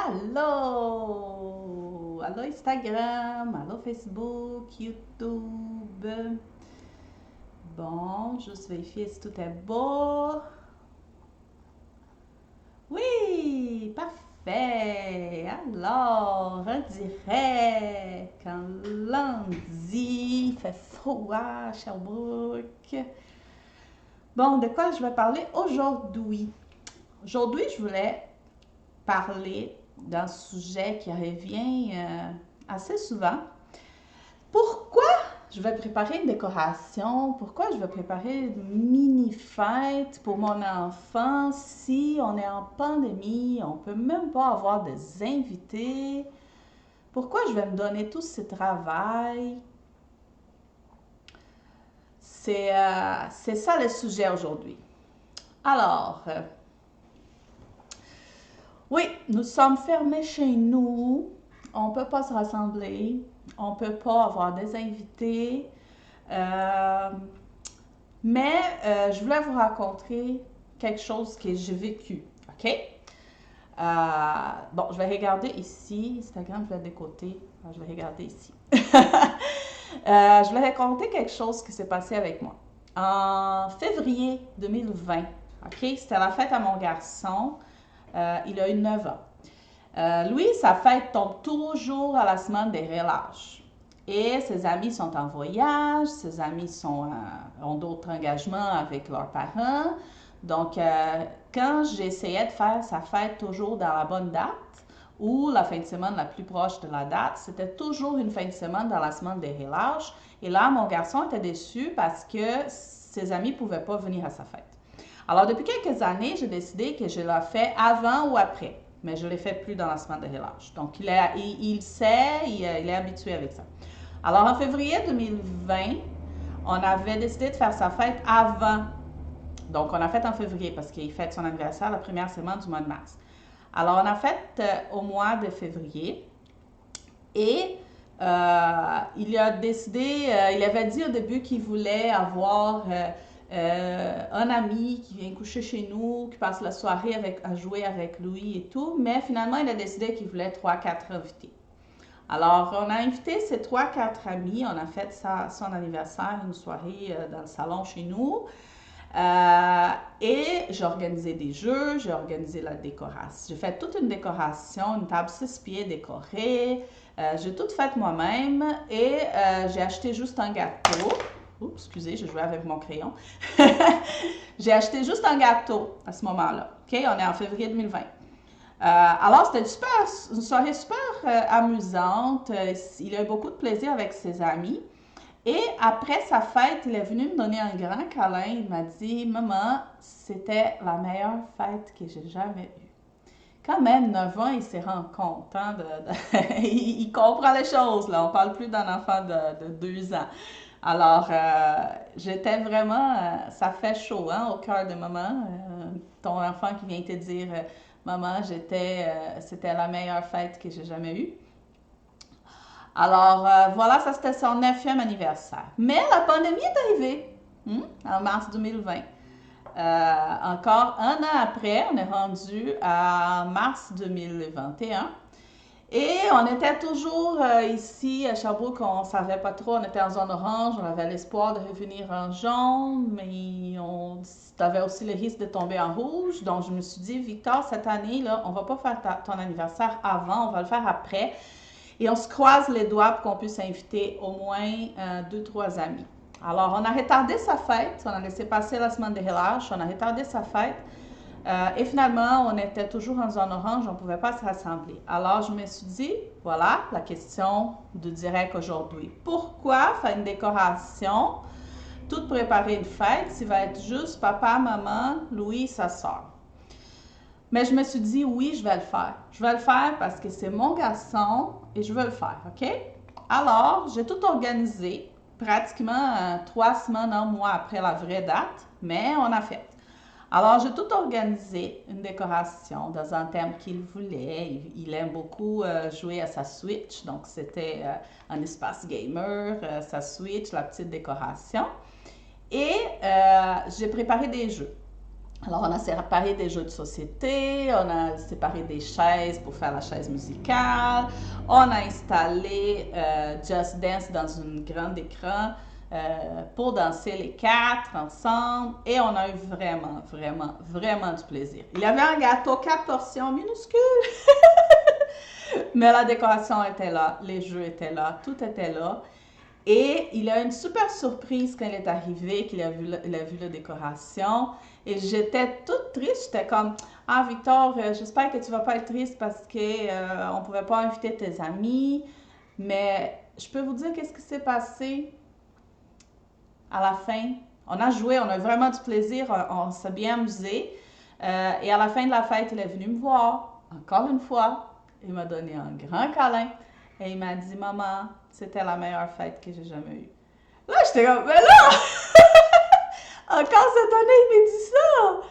Allô! Allô Instagram, allô Facebook, YouTube. Bon, juste vérifier si tout est beau. Oui, parfait. Alors, on dirait qu'un lundi, il fait froid à Sherbrooke. Bon, de quoi je vais parler aujourd'hui? Aujourd'hui, je voulais parler d'un sujet qui revient assez souvent. Pourquoi je vais préparer une décoration? Pourquoi je vais préparer une mini-fête pour mon enfant si on est en pandémie, on peut même pas avoir des invités? Pourquoi je vais me donner tout ce travail? C'est ça le sujet aujourd'hui. Alors, oui, nous sommes fermés chez nous. On ne peut pas se rassembler. On ne peut pas avoir des invités. Euh, mais je voulais vous raconter quelque chose que j'ai vécu. OK? Bon, je vais regarder ici. Instagram, je vais de côté. Je vais regarder ici. Je vais raconter quelque chose qui s'est passé avec moi. En février 2020, OK? C'était la fête à mon garçon. Il a eu 9 ans. Lui, sa fête tombe toujours à la semaine des relâches. Et ses amis sont en voyage, ses amis ont d'autres engagements avec leurs parents. Donc, quand j'essayais de faire sa fête toujours dans la bonne date, ou la fin de semaine la plus proche de la date, c'était toujours une fin de semaine dans la semaine des relâches. Et là, mon garçon était déçu parce que ses amis ne pouvaient pas venir à sa fête. Alors, depuis quelques années, j'ai décidé que je l'ai fait avant ou après, mais je ne l'ai fait plus dans la semaine de relâche. Donc, il sait, il est habitué avec ça. Alors, en février 2020, on avait décidé de faire sa fête avant. Donc, on a fait en février parce qu'il fête son anniversaire la première semaine du mois de mars. Alors, on a fait au mois de février et il a décidé, il avait dit au début qu'il voulait avoir un ami qui vient coucher chez nous, qui passe la soirée à jouer avec lui et tout, mais finalement, il a décidé qu'il voulait 3-4 invités. Alors, on a invité ces 3-4 amis, on a fait son anniversaire, une soirée dans le salon chez nous. Et j'ai organisé des jeux, j'ai organisé la décoration. J'ai fait toute une décoration, une table 6 pieds décorée. J'ai tout fait moi-même et j'ai acheté juste un gâteau. Oups, excusez, j'ai joué avec mon crayon. J'ai acheté juste un gâteau à ce moment-là. OK, on est en février 2020. Alors, c'était une soirée super amusante. Il a eu beaucoup de plaisir avec ses amis. Et après sa fête, il est venu me donner un grand câlin. Il m'a dit, Maman, c'était la meilleure fête que j'ai jamais eue. Quand même, 9 ans, il s'est rendu compte. Hein, il comprend les choses. Là. On ne parle plus d'un enfant de 2 ans. Alors, j'étais vraiment, ça fait chaud hein, au cœur de maman. Ton enfant qui vient te dire, Maman, c'était la meilleure fête que j'ai jamais eue. Alors, voilà, ça c'était son 9e anniversaire. Mais la pandémie est arrivée en mars 2020. Encore un an après, on est rendu à mars 2021. Et on était toujours ici à Sherbrooke, on ne savait pas trop, on était en zone orange, on avait l'espoir de revenir en jaune, mais on avait aussi le risque de tomber en rouge. Donc je me suis dit, Victor, cette année, là, on ne va pas faire ton anniversaire avant, on va le faire après. Et on se croise les doigts pour qu'on puisse inviter au moins 2-3 amis. Alors, on a retardé sa fête, on a laissé passer la semaine de relâche, on a retardé sa fête. Et finalement, on était toujours en zone orange, on ne pouvait pas se rassembler. Alors, je me suis dit, voilà la question du direct aujourd'hui. Pourquoi faire une décoration, toute préparer une fête, s'il va être juste papa, maman, Louis, sa soeur? Mais je me suis dit, oui, je vais le faire. Je vais le faire parce que c'est mon garçon et je veux le faire, OK? Alors, j'ai tout organisé, pratiquement 3 semaines, un mois après la vraie date, mais on a fait. Alors, j'ai tout organisé, une décoration dans un thème qu'il voulait. Il aime beaucoup jouer à sa Switch, donc c'était un espace gamer, sa Switch, la petite décoration. Et j'ai préparé des jeux. Alors, on a séparé des jeux de société, on a séparé des chaises pour faire la chaise musicale, on a installé Just Dance dans un grand écran pour danser les quatre ensemble et on a eu vraiment, vraiment, vraiment du plaisir. Il y avait un gâteau 4 portions minuscules, mais la décoration était là, les jeux étaient là, tout était là. Et il a eu une super surprise quand il est arrivé, qu'il a vu, il a vu la décoration. Et j'étais toute triste. J'étais comme, ah Victor, j'espère que tu vas pas être triste parce que on pouvait pas inviter tes amis. Mais je peux vous dire qu'est-ce qui s'est passé à la fin. On a joué, on a eu vraiment du plaisir, on s'est bien amusé. Et à la fin de la fête, il est venu me voir, encore une fois. Il m'a donné un grand câlin. Et il m'a dit, maman, c'était la meilleure fête que j'ai jamais eue. Là, j'étais comme, mais là! Encore cette année, il m'a dit ça!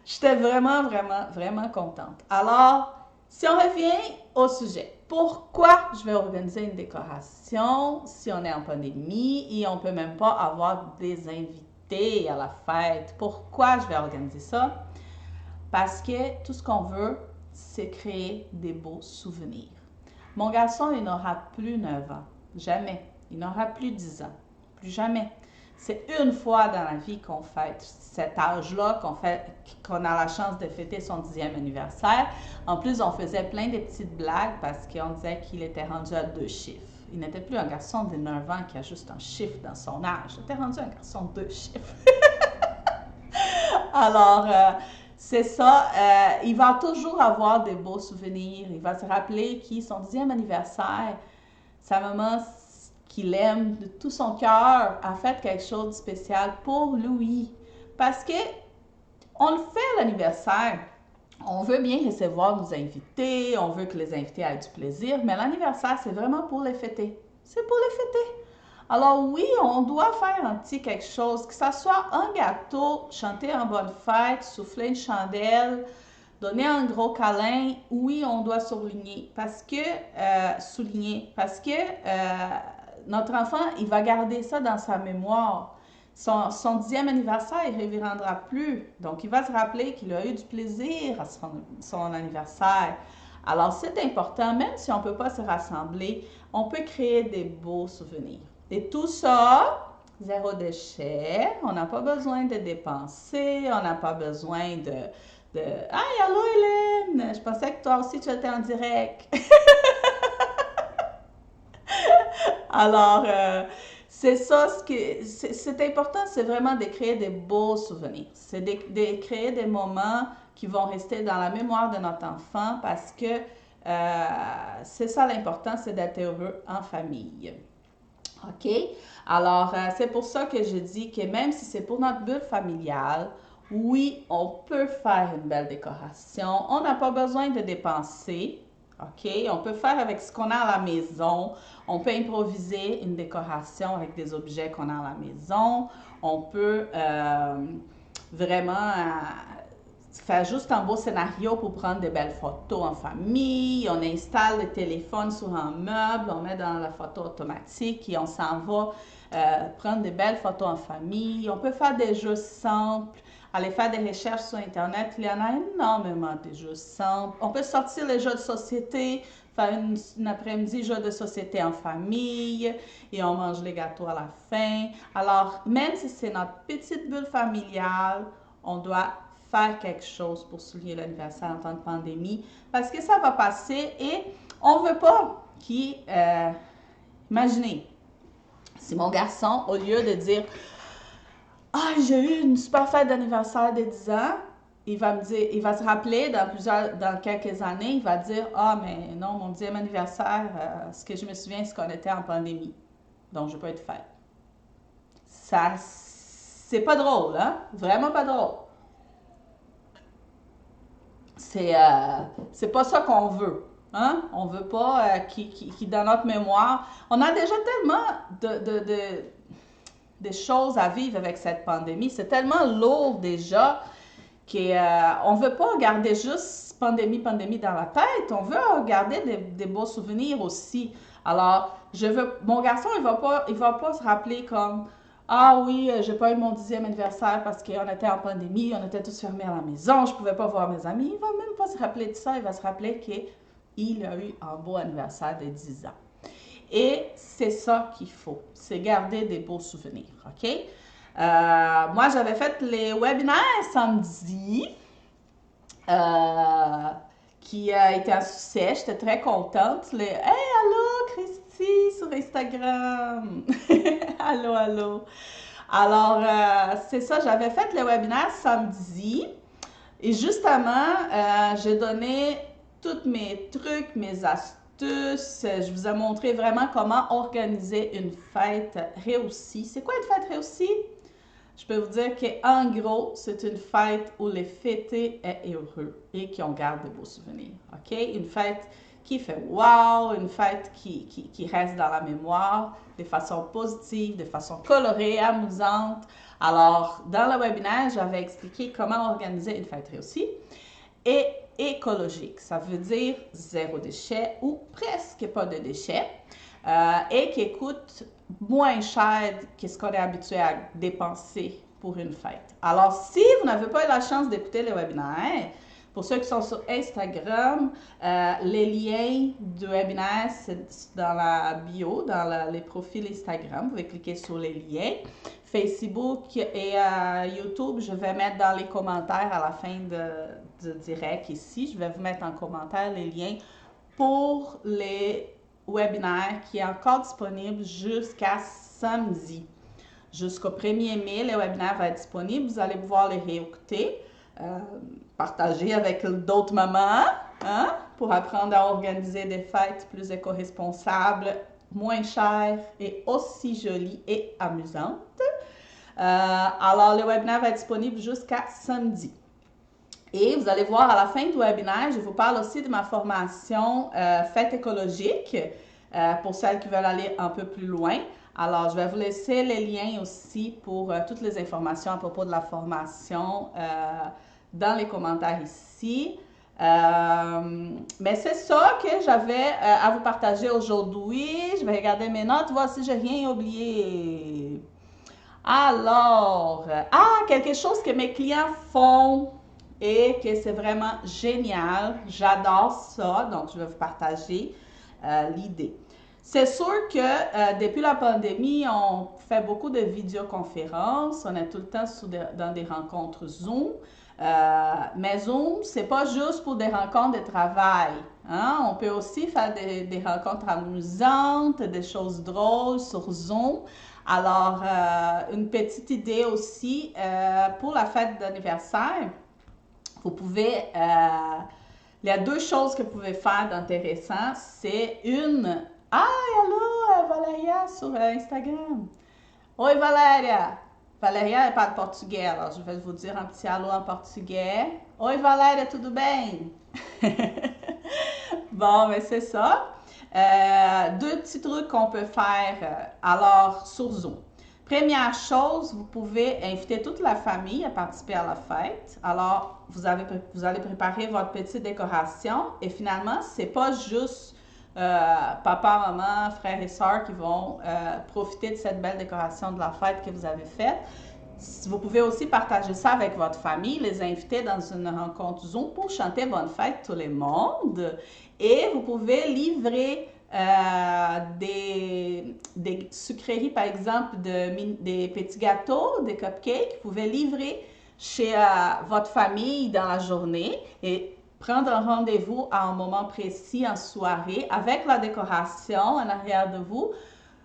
J'étais vraiment, vraiment, vraiment contente. Alors, si on revient au sujet, pourquoi je vais organiser une décoration si on est en pandémie et on ne peut même pas avoir des invités à la fête? Pourquoi je vais organiser ça? Parce que tout ce qu'on veut, c'est créer des beaux souvenirs. Mon garçon, il n'aura plus 9 ans. Jamais. Il n'aura plus 10 ans. Plus jamais. C'est une fois dans la vie qu'on fête cet âge-là, qu'on a la chance de fêter son 10e anniversaire. En plus, on faisait plein de petites blagues parce qu'on disait qu'il était rendu à 2 chiffres. Il n'était plus un garçon de 9 ans qui a juste un chiffre dans son âge. Il était rendu un garçon de 2 chiffres. Alors, c'est ça. Il va toujours avoir des beaux souvenirs. Il va se rappeler que son 10e anniversaire, sa maman, qu'il aime de tout son cœur, a fait quelque chose de spécial pour lui. Parce que on le fait à l'anniversaire. On veut bien recevoir nos invités, on veut que les invités aient du plaisir, mais l'anniversaire, c'est vraiment pour les fêter. C'est pour les fêter. Alors oui, on doit faire un petit quelque chose, que ça soit un gâteau, chanter en bonne fête, souffler une chandelle, donner un gros câlin. Oui, on doit souligner parce que notre enfant, il va garder ça dans sa mémoire. Son 10e anniversaire, il ne reviendra plus. Donc, il va se rappeler qu'il a eu du plaisir à son anniversaire. Alors, c'est important, même si on ne peut pas se rassembler, on peut créer des beaux souvenirs. Et tout ça, zéro déchet, on n'a pas besoin de dépenser, on n'a pas besoin de Hey, allô Hélène, je pensais que toi aussi tu étais en direct. Alors, c'est ça, c'est important, c'est vraiment de créer des beaux souvenirs. C'est de créer des moments qui vont rester dans la mémoire de notre enfant parce que c'est ça l'important, c'est d'être heureux en famille. OK? Alors, c'est pour ça que je dis que même si c'est pour notre bulle familiale, oui, on peut faire une belle décoration. On n'a pas besoin de dépenser. OK? On peut faire avec ce qu'on a à la maison. On peut improviser une décoration avec des objets qu'on a à la maison. On peut vraiment faire juste un beau scénario pour prendre de belles photos en famille. On installe le téléphone sur un meuble, on met dans la photo automatique et on s'en va prendre de belles photos en famille. On peut faire des jeux simples, aller faire des recherches sur Internet. Il y en a énormément de jeux simples. On peut sortir les jeux de société, faire une après-midi jeu de société en famille et on mange les gâteaux à la fin. Alors, même si c'est notre petite bulle familiale, on doit faire quelque chose pour souligner l'anniversaire en temps de pandémie parce que ça va passer et on ne veut pas qu'il... imaginez, si mon garçon, au lieu de dire « Ah, j'ai eu une super fête d'anniversaire de 10 ans », il va se rappeler dans quelques années, il va dire « Ah, mais non, mon 10e anniversaire, ce que je me souviens, c'est qu'on était en pandémie. Donc, je peux être fête. » Ça, c'est pas drôle, hein? Vraiment pas drôle. C'est pas ça qu'on veut. Hein? On veut pas qui dans notre mémoire. On a déjà tellement de choses à vivre avec cette pandémie. C'est tellement lourd déjà qu'on ne veut pas garder juste pandémie dans la tête. On veut garder des beaux souvenirs aussi. Alors, mon garçon, il va pas se rappeler comme Ah oui, j'ai pas eu mon 10e anniversaire parce qu'on était en pandémie, on était tous fermés à la maison, je pouvais pas voir mes amis. Il va même pas se rappeler de ça, il va se rappeler qu'il a eu un beau anniversaire de 10 ans. Et c'est ça qu'il faut, c'est garder des beaux souvenirs, OK? Moi, j'avais fait les webinaires samedi, euh, qui a été un succès. J'étais très contente. Les Hey, allô, Christy sur Instagram. Allô, allô. Alors, c'est ça, j'avais fait le webinaire samedi et justement, j'ai donné tous mes trucs, mes astuces. Je vous ai montré vraiment comment organiser une fête réussie. C'est quoi une fête réussie? Je peux vous dire qu'en gros, c'est une fête où les fêtés est heureux et qui ont gardé de beaux souvenirs. OK? Une fête qui fait wow, une fête qui reste dans la mémoire de façon positive, de façon colorée, amusante. Alors, dans le webinaire, j'avais expliqué comment organiser une fête réussie et écologique. Ça veut dire zéro déchet ou presque pas de déchets et qui coûte moins cher que ce qu'on est habitué à dépenser pour une fête. Alors, si vous n'avez pas eu la chance d'écouter le webinaire, pour ceux qui sont sur Instagram, les liens du webinaire, c'est dans la bio, dans les profils Instagram. Vous pouvez cliquer sur les liens. Facebook et YouTube, je vais mettre dans les commentaires à la fin du direct ici. Je vais vous mettre en commentaire les liens pour les webinaires qui est encore disponible jusqu'à samedi. Jusqu'au 1er mai, le webinaire va être disponible. Vous allez pouvoir les réécouter, partager avec d'autres mamans hein, pour apprendre à organiser des fêtes plus éco-responsables, moins chères et aussi jolies et amusantes. Alors, le webinaire va être disponible jusqu'à samedi. Et vous allez voir à la fin du webinaire, je vous parle aussi de ma formation Fête écologique pour celles qui veulent aller un peu plus loin. Alors, je vais vous laisser les liens aussi pour toutes les informations à propos de la formation dans les commentaires ici. Mais c'est ça que j'avais à vous partager aujourd'hui. Je vais regarder mes notes, voir si j'ai rien oublié. Alors, quelque chose que mes clients font et que c'est vraiment génial. J'adore ça, donc je vais vous partager l'idée. C'est sûr que depuis la pandémie, on fait beaucoup de vidéoconférences, on est tout le temps dans des rencontres Zoom. Mais Zoom, c'est pas juste pour des rencontres de travail. Hein? On peut aussi faire des rencontres amusantes, des choses drôles sur Zoom. Alors, une petite idée aussi pour la fête d'anniversaire. Vous pouvez, il y a deux choses que vous pouvez faire d'intéressant. C'est une, allô, Valéria sur Instagram. Oi, Valéria. Valéria parle portugais, alors je vais vous dire un petit allô en portugais. Oi, Valéria, tudo bem? Bon, mais c'est ça. Deux petits trucs qu'on peut faire alors sur Zoom. Première chose, vous pouvez inviter toute la famille à participer à la fête. Alors, vous allez préparer votre petite décoration et finalement, c'est pas juste papa, maman, frères et sœurs qui vont profiter de cette belle décoration de la fête que vous avez faite. Vous pouvez aussi partager ça avec votre famille, les inviter dans une rencontre Zoom pour chanter Bonne fête tout le monde. Et vous pouvez livrer des sucreries, par exemple, des petits gâteaux, des cupcakes. Vous pouvez livrer chez votre famille dans la journée et prendre un rendez-vous à un moment précis en soirée avec la décoration en arrière de vous.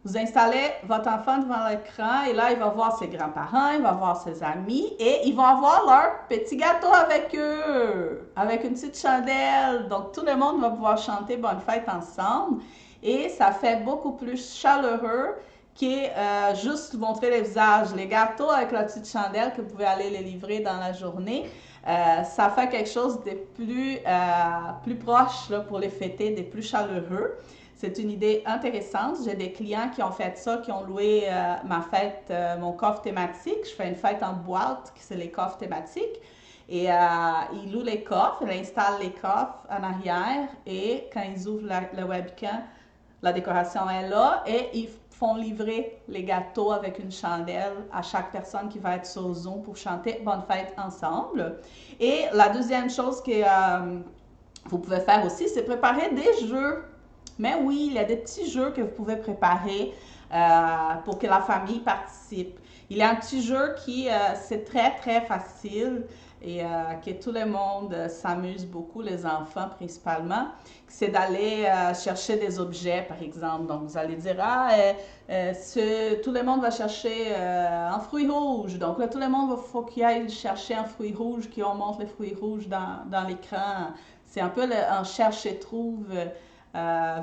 Vous installez votre enfant devant l'écran et là, il va voir ses grands-parents, il va voir ses amis et ils vont avoir leur petit gâteau avec eux, avec une petite chandelle. Donc, tout le monde va pouvoir chanter Bonne fête ensemble et ça fait beaucoup plus chaleureux que juste montrer les visages. Les gâteaux avec la petite chandelle que vous pouvez aller les livrer dans la journée, ça fait quelque chose de plus proche là, pour les fêter, de plus chaleureux. C'est une idée intéressante. J'ai des clients qui ont fait ça, qui ont loué ma fête, mon coffre thématique. Je fais une fête en boîte, c'est les coffres thématiques. Et ils louent les coffres, ils installent les coffres en arrière et quand ils ouvrent le webcam, la décoration est là et ils font livrer les gâteaux avec une chandelle à chaque personne qui va être sur Zoom pour chanter Bonne fête ensemble. Et la deuxième chose que vous pouvez faire aussi, c'est préparer des jeux. Mais oui, il y a des petits jeux que vous pouvez préparer pour que la famille participe. Il y a un petit jeu qui, c'est très, très facile et que tout le monde s'amuse beaucoup, les enfants principalement. C'est d'aller chercher des objets, par exemple. Donc, vous allez dire, tout le monde va chercher un fruit rouge. Donc là, tout le monde faut qu'il aille chercher un fruit rouge, qu'on montre les fruits rouges dans l'écran. C'est un peu un cherche-et-trouve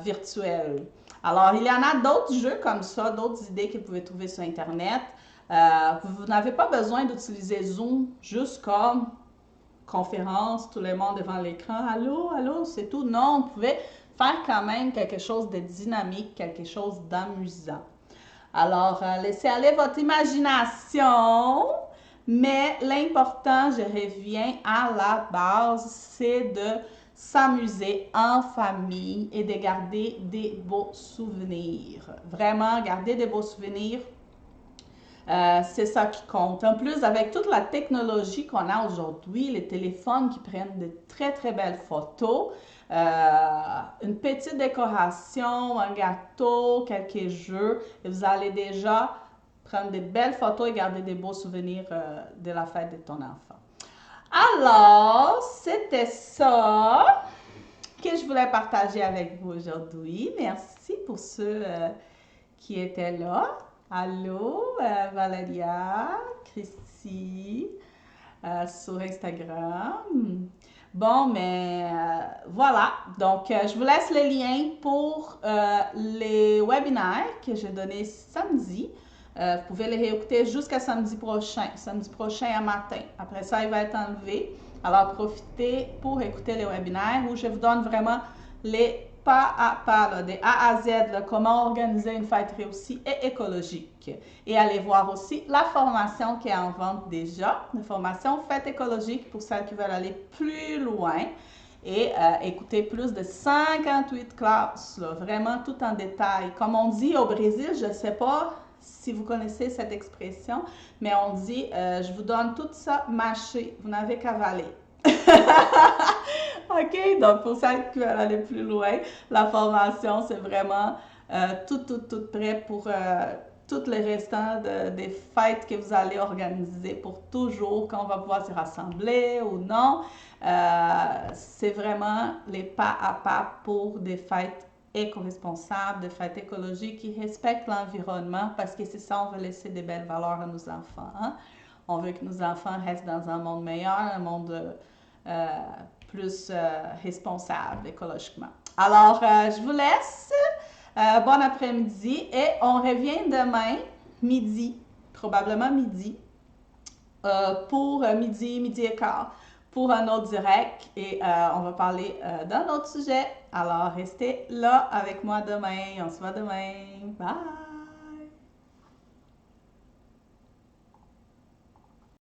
virtuel. Alors, il y en a d'autres jeux comme ça, d'autres idées que vous pouvez trouver sur Internet. Vous n'avez pas besoin d'utiliser Zoom juste comme conférence, tout le monde devant l'écran, allô, allô, c'est tout. Non, vous pouvez faire quand même quelque chose de dynamique, quelque chose d'amusant. Alors, laissez aller votre imagination, mais l'important, je reviens à la base, c'est de s'amuser en famille et de garder des beaux souvenirs. Vraiment, garder des beaux souvenirs, c'est ça qui compte. En plus, avec toute la technologie qu'on a aujourd'hui, les téléphones qui prennent de très, très belles photos, une petite décoration, un gâteau, quelques jeux, et vous allez déjà prendre des belles photos et garder des beaux souvenirs de la fête de ton enfant. Alors, c'était ça que je voulais partager avec vous aujourd'hui. Merci pour ceux qui étaient là. Allô, Valéria, Christy, sur Instagram. Bon, mais voilà. Donc, je vous laisse le lien pour les webinaires que j'ai donnés samedi. Vous pouvez les réécouter jusqu'à samedi prochain à matin. Après ça, il va être enlevé. Alors, profitez pour écouter les webinaires où je vous donne vraiment les pas à pas, là, des A à Z, là, comment organiser une fête réussie et écologique. Et allez voir aussi la formation qui est en vente déjà, la formation Fête écologique pour celles qui veulent aller plus loin et écouter plus de 58 classes, là, vraiment tout en détail. Comme on dit au Brésil, je ne sais pas si vous connaissez cette expression, mais on dit je vous donne tout ça mâché, vous n'avez qu'à avaler. OK, donc pour celles qui veulent aller plus loin, la formation, c'est vraiment tout prêt pour tout le restant des fêtes que vous allez organiser pour toujours, quand on va pouvoir se rassembler ou non. C'est vraiment les pas à pas pour des fêtes éco-responsables, des fêtes écologiques qui respectent l'environnement parce que c'est ça, on veut laisser des belles valeurs à nos enfants. Hein? On veut que nos enfants restent dans un monde meilleur, un monde plus responsable écologiquement. Alors, je vous laisse. Bon après-midi et on revient demain, midi, probablement midi, pour midi et quart, pour un autre direct et on va parler d'un autre sujet. Alors, restez là avec moi demain. On se voit demain. Bye!